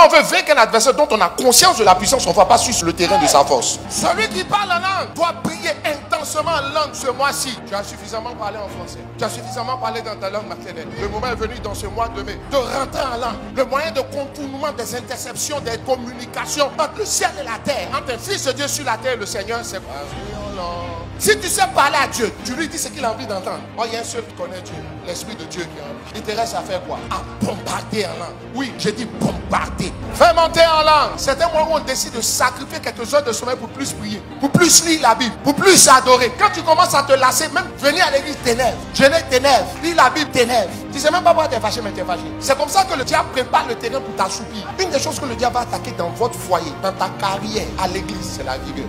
on veut vaincre un adversaire dont on a conscience de la puissance, on ne va pas suivre le terrain de sa force. Celui qui parle en langue doit prier intensément en langue ce mois-ci. Tu as suffisamment parlé en français. Tu as suffisamment parlé dans ta langue maternelle. Le moment est venu dans ce mois de mai de rentrer en langue. Le moyen de contournement des interceptions, des communications entre le ciel et la terre, entre un fils de Dieu sur la terre et le Seigneur, c'est parler en langue. Si tu sais parler à Dieu, tu lui dis ce qu'il a envie d'entendre. Oh, il y a un seul qui connaît Dieu, l'Esprit de Dieu qui est en lui. Il te reste à faire quoi? À bombarder en langue. Oui, j'ai dit bombarder. Fais monter en langue. C'est un moment où on décide de sacrifier quelques heures de sommeil pour plus prier, pour plus lire la Bible, pour plus adorer. Quand tu commences à te lasser, même venir à l'église t'énerve, jeûner t'énerve, lire la Bible t'énerve. Tu sais même pas pourquoi t'es fâché, mais t'es fâché. C'est comme ça que le diable prépare le terrain pour t'assoupir. Une des choses que le diable va attaquer dans votre foyer, dans ta carrière, à l'église, c'est la vigueur.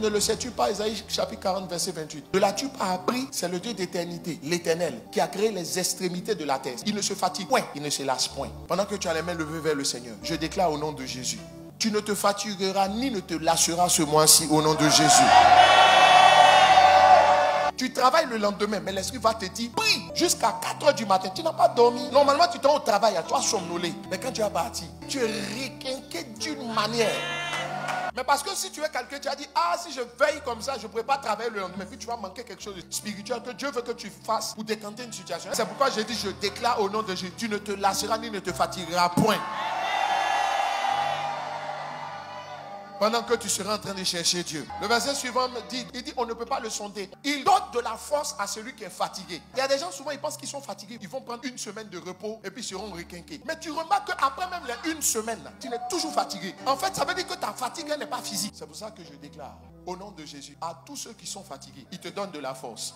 Ne le sais-tu pas, Isaïe chapitre 40 verset 28. Ne l'as-tu pas appris? C'est le Dieu d'éternité, l'Éternel, qui a créé les extrémités de la terre. Il ne se fatigue point, il ne se lasse point. Pendant que tu as les mains levées vers le Seigneur, je déclare au nom de Jésus, tu ne te fatigueras ni ne te lasseras ce mois-ci au nom de Jésus. Tu travailles le lendemain, mais l'esprit va te dire, prie jusqu'à 4 h du matin. Tu n'as pas dormi. Normalement, tu t'es au travail, tu as somnolé. Mais quand tu es parti, tu es requinqué d'une manière. Mais parce que si tu es quelqu'un, tu as dit, ah, si je veille comme ça, je ne pourrai pas travailler le lendemain. Puis tu vas manquer quelque chose de spirituel que Dieu veut que tu fasses pour décanter une situation. C'est pourquoi j'ai dit, je déclare au nom de Jésus, tu ne te lasseras ni ne te fatigueras point. Pendant que tu seras en train de chercher Dieu. Le verset suivant me dit, il dit, on ne peut pas le sonder. Il donne de la force à celui qui est fatigué. Il y a des gens, souvent, ils pensent qu'ils sont fatigués. Ils vont prendre une semaine de repos et puis ils seront requinqués. Mais tu remarques qu'après même les une semaine, là, tu es toujours fatigué. En fait, ça veut dire que ta fatigue, elle n'est pas physique. C'est pour ça que je déclare, au nom de Jésus, à tous ceux qui sont fatigués, il te donne de la force.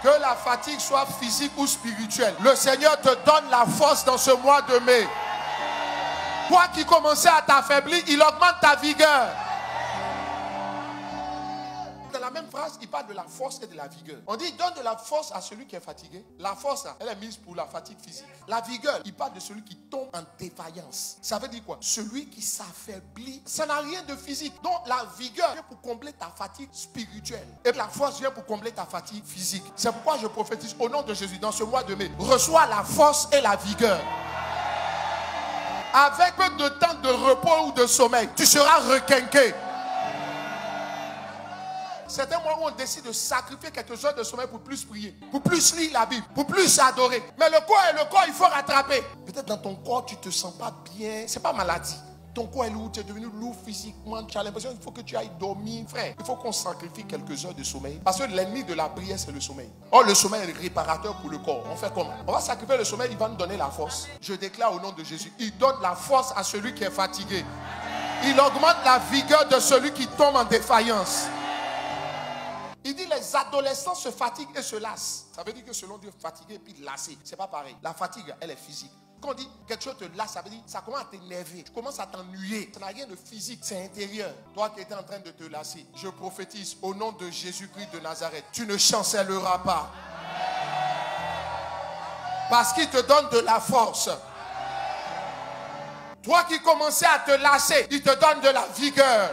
Que la fatigue soit physique ou spirituelle, le Seigneur te donne la force dans ce mois de mai. Toi qui commençais à t'affaiblir, il augmente ta vigueur. Dans la même phrase, il parle de la force et de la vigueur. On dit, il donne de la force à celui qui est fatigué. La force, elle est mise pour la fatigue physique. La vigueur, il parle de celui qui tombe en défaillance. Ça veut dire quoi? Celui qui s'affaiblit. Ça n'a rien de physique. Donc la vigueur vient pour combler ta fatigue spirituelle. Et la force vient pour combler ta fatigue physique. C'est pourquoi je prophétise au nom de Jésus, dans ce mois de mai, reçois la force et la vigueur. Avec peu de temps de repos ou de sommeil, tu seras requinqué. C'est un moment où on décide de sacrifier quelques heures de sommeil pour plus prier, pour plus lire la Bible, pour plus adorer. Mais le corps, il faut rattraper. Peut-être dans ton corps, tu ne te sens pas bien. Ce n'est pas maladie. Ton corps est lourd, tu es devenu lourd physiquement. Tu as l'impression qu'il faut que tu ailles dormir. Frère, il faut qu'on sacrifie quelques heures de sommeil. Parce que l'ennemi de la prière, c'est le sommeil. Or, le sommeil est réparateur pour le corps. On fait comment? On va sacrifier le sommeil, il va nous donner la force. Je déclare au nom de Jésus, il donne la force à celui qui est fatigué. Il augmente la vigueur de celui qui tombe en défaillance. Il dit les adolescents se fatiguent et se lassent. Ça veut dire que selon Dieu, fatigué et puis lassé, c'est pas pareil. La fatigue, elle est physique. Quand on dit quelque chose te lasse, ça veut dire ça commence à t'énerver. Tu commences à t'ennuyer. Ça n'a rien de physique, c'est intérieur. Toi qui étais en train de te lasser, je prophétise au nom de Jésus-Christ de Nazareth, tu ne chancelleras pas. Parce qu'il te donne de la force. Toi qui commençais à te lasser, il te donne de la vigueur.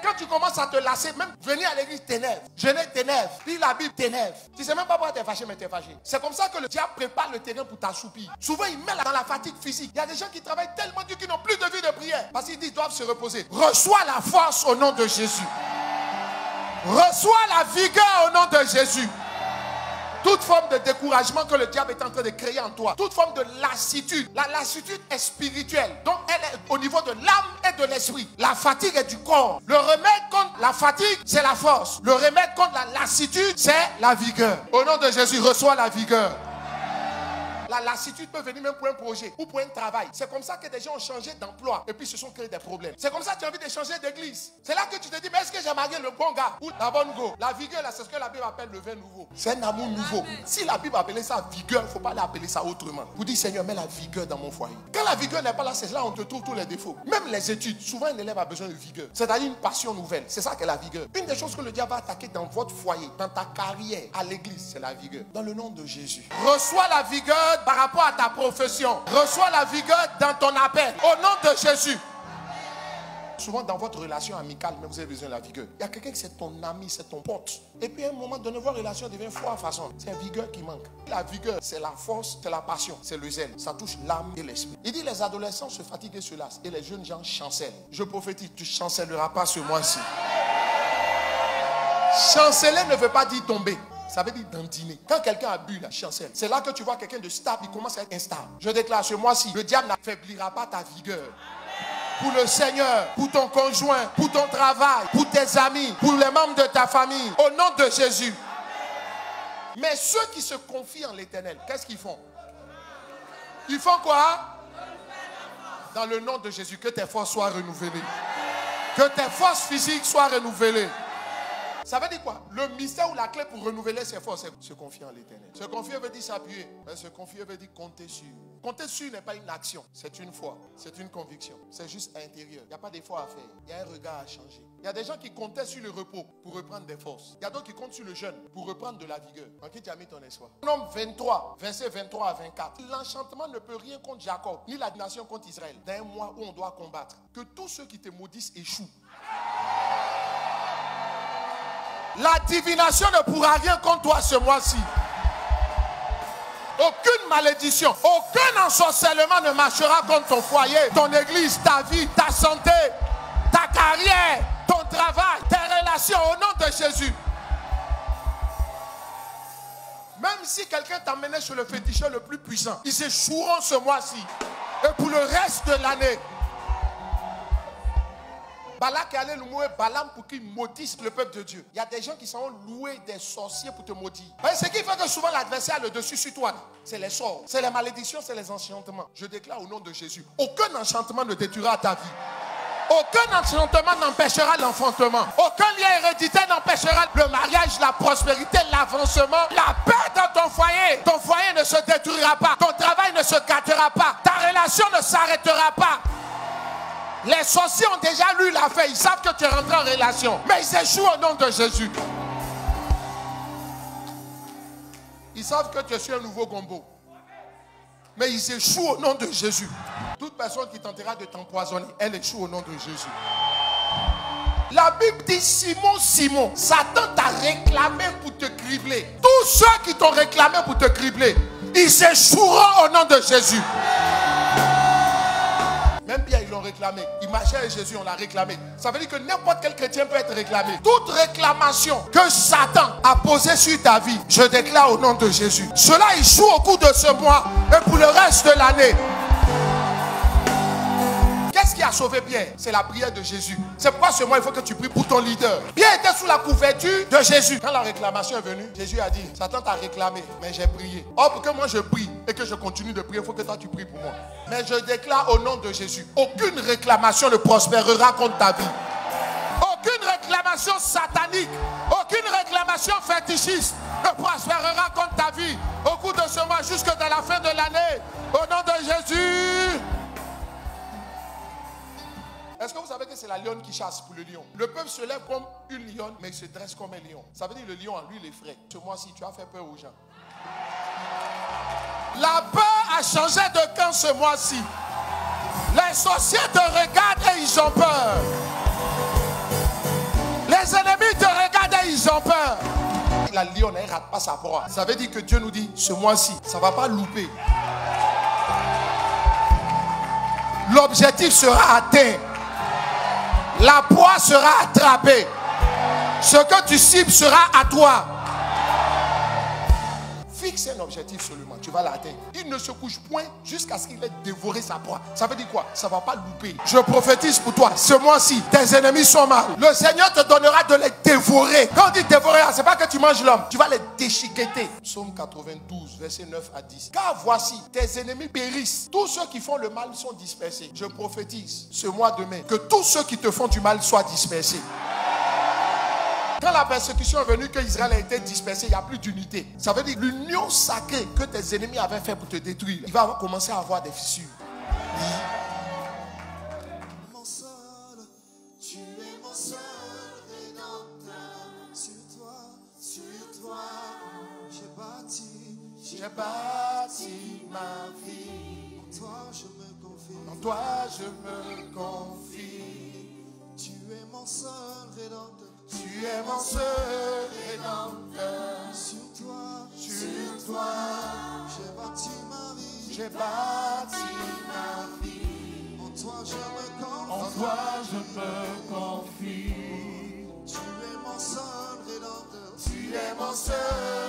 Quand tu commences à te lasser, même venir à l'église t'énerve, jeûner t'énerve, lire la Bible t'énerve. Tu ne sais même pas pourquoi tu es fâché, mais tu es fâché. C'est comme ça que le diable prépare le terrain pour t'assoupir. Souvent, il met dans la fatigue physique. Il y a des gens qui travaillent tellement dur qu'ils n'ont plus de vie de prière. Parce qu'ils disent qu'ils doivent se reposer. Reçois la force au nom de Jésus. Reçois la vigueur au nom de Jésus. Toute forme de découragement que le diable est en train de créer en toi, toute forme de lassitude, la lassitude est spirituelle, donc elle est au niveau de l'âme et de l'esprit. La fatigue est du corps. Le remède contre la fatigue, c'est la force. Le remède contre la lassitude, c'est la vigueur. Au nom de Jésus, reçois la vigueur. La lassitude peut venir même pour un projet ou pour un travail. C'est comme ça que des gens ont changé d'emploi et puis se sont créés des problèmes. C'est comme ça que tu as envie de changer d'église. C'est là que tu te dis, mais est-ce que j'ai marié le bon gars ou la bonne go? La vigueur, là, c'est ce que la Bible appelle le vin nouveau. C'est un amour nouveau. Si la Bible appelait ça vigueur, il ne faut pas l'appeler ça autrement. Vous dites, Seigneur, mets la vigueur dans mon foyer. Quand la vigueur n'est pas là, c'est là où on te trouve tous les défauts. Même les études, souvent un élève a besoin de vigueur. C'est-à-dire une passion nouvelle. C'est ça qu'est la vigueur. Une des choses que le diable va attaquer dans votre foyer, dans ta carrière, à l'église, c'est la vigueur. Dans le nom de Jésus. Reçois la vigueur vigueur par rapport à ta profession. Reçois la vigueur dans ton appel. Au nom de Jésus. Souvent dans votre relation amicale, mais vous avez besoin de la vigueur. Il y a quelqu'un qui c'est ton ami, c'est ton pote. Et puis à un moment donné, votre relation devient froide façon. C'est la vigueur qui manque. La vigueur, c'est la force, c'est la passion, c'est le zèle. Ça touche l'âme et l'esprit. Il dit les adolescents se fatiguent et se lassent. Et les jeunes gens chancellent. Je prophétise, tu ne chancelleras pas ce mois-ci. Chanceler ne veut pas dire tomber. Ça veut dire dandiner. Quand quelqu'un a bu, la chancelle. C'est là que tu vois quelqu'un de stable, il commence à être instable. Je déclare ce mois-ci, le diable n'affaiblira pas ta vigueur. Pour le Seigneur, pour ton conjoint, pour ton travail, pour tes amis, pour les membres de ta famille. Au nom de Jésus. Mais ceux qui se confient en l'Éternel, qu'est-ce qu'ils font? Ils font quoi? Dans le nom de Jésus, que tes forces soient renouvelées. Que tes forces physiques soient renouvelées. Ça veut dire quoi? Le mystère ou la clé pour renouveler ses forces, c'est se confier en l'Éternel. Se confier veut dire s'appuyer. Mais se confier veut dire compter sur. Compter sur n'est pas une action, c'est une foi, c'est une conviction. C'est juste intérieur. Il n'y a pas d'effort à faire. Il y a un regard à changer. Il y a des gens qui comptaient sur le repos pour reprendre des forces. Il y a d'autres qui comptent sur le jeûne pour reprendre de la vigueur. En qui tu as mis ton espoir? Nombre 23, versets 23 à 24. L'enchantement ne peut rien contre Jacob, ni la nation contre Israël. Dans un mois où on doit combattre. Que tous ceux qui te maudissent échouent. La divination ne pourra rien contre toi ce mois-ci. Aucune malédiction, aucun ensorcellement ne marchera contre ton foyer, ton église, ta vie, ta santé, ta carrière, ton travail, tes relations au nom de Jésus. Même si quelqu'un t'emmenait chez le féticheur le plus puissant, ils échoueront ce mois-ci. Et pour le reste de l'année. Balak est allé louer Balaam pour qu'il maudisse le peuple de Dieu. Il y a des gens qui sont loués des sorciers pour te maudire. Ce qui fait que souvent l'adversaire a le dessus sur toi. C'est les sorts, c'est les malédictions, c'est les enchantements. Je déclare au nom de Jésus, aucun enchantement ne détruira ta vie. Aucun enchantement n'empêchera l'enfantement. Aucun lien héréditaire n'empêchera le mariage, la prospérité, l'avancement, la paix dans ton foyer. Ton foyer ne se détruira pas. Ton travail ne se gâtera pas. Ta relation ne s'arrêtera pas. Les sorciers ont déjà lu l'affaire. Ils savent que tu es rentré en relation. Mais ils échouent au nom de Jésus. Ils savent que tu es un nouveau gombo. Mais ils échouent au nom de Jésus. Toute personne qui tentera de t'empoisonner, elle échoue au nom de Jésus. La Bible dit Simon, Simon, Satan t'a réclamé pour te cribler. Tous ceux qui t'ont réclamé pour te cribler, ils échoueront au nom de Jésus. Même Pierre, ils l'ont réclamé. Il marchait avec Jésus, on l'a réclamé. Ça veut dire que n'importe quel chrétien peut être réclamé. Toute réclamation que Satan a posée sur ta vie, je déclare au nom de Jésus. Cela échoue au cours de ce mois et pour le reste de l'année. Qu'est-ce qui a sauvé Pierre? C'est la prière de Jésus. C'est pourquoi ce mois, il faut que tu pries pour ton leader. Pierre était sous la couverture de Jésus. Quand la réclamation est venue, Jésus a dit, Satan t'a réclamé, mais j'ai prié. Or, pour que moi je prie et que je continue de prier, il faut que toi tu pries pour moi. Mais je déclare au nom de Jésus, aucune réclamation ne prospérera contre ta vie. Aucune réclamation satanique, aucune réclamation fétichiste ne prospérera contre ta vie. Au cours de ce mois, jusque dans la fin de l'année, au nom de Jésus. Est-ce que vous savez que c'est la lionne qui chasse pour le lion? Le peuple se lève comme une lionne, mais il se dresse comme un lion. Ça veut dire que le lion en lui, il est frais. Ce mois-ci, tu as fait peur aux gens. La peur a changé de camp ce mois-ci. Les sorciers te regardent et ils ont peur. Les ennemis te regardent et ils ont peur. La lionne, elle ne rate pas sa proie. Ça veut dire que Dieu nous dit, ce mois-ci, ça ne va pas louper. L'objectif sera atteint. La proie sera attrapée. Ce que tu cibles sera à toi. Fixe un objectif seulement, tu vas l'atteindre. Il ne se couche point jusqu'à ce qu'il ait dévoré sa proie. Ça veut dire quoi? Ça ne va pas louper. Je prophétise pour toi, ce mois-ci, tes ennemis sont mal. Le Seigneur te donnera de les dévorer. Quand on dit dévorer, ce n'est pas que tu manges l'homme, tu vas les déchiqueter. Psaume 92, versets 9 à 10. Car voici, tes ennemis périssent. Tous ceux qui font le mal sont dispersés. Je prophétise ce mois demain que tous ceux qui te font du mal soient dispersés. Quand la persécution est venue, que Israël a été dispersé, il n'y a plus d'unité. Ça veut dire l'union sacrée que tes ennemis avaient fait pour te détruire, il va commencer à avoir des fissures. Mon seul, tu es mon seul rédempteur. Sur toi, j'ai bâti ma vie. En toi je me confie. En toi je me confie. Tu es mon seul rédempteur. Tu es mon seul rédempteur. Sur toi j'ai bâti ma vie. j'ai bâti ma vie. En toi je me confie. En toi je me confie. Tu es mon seul rédempteur. Tu es mon seul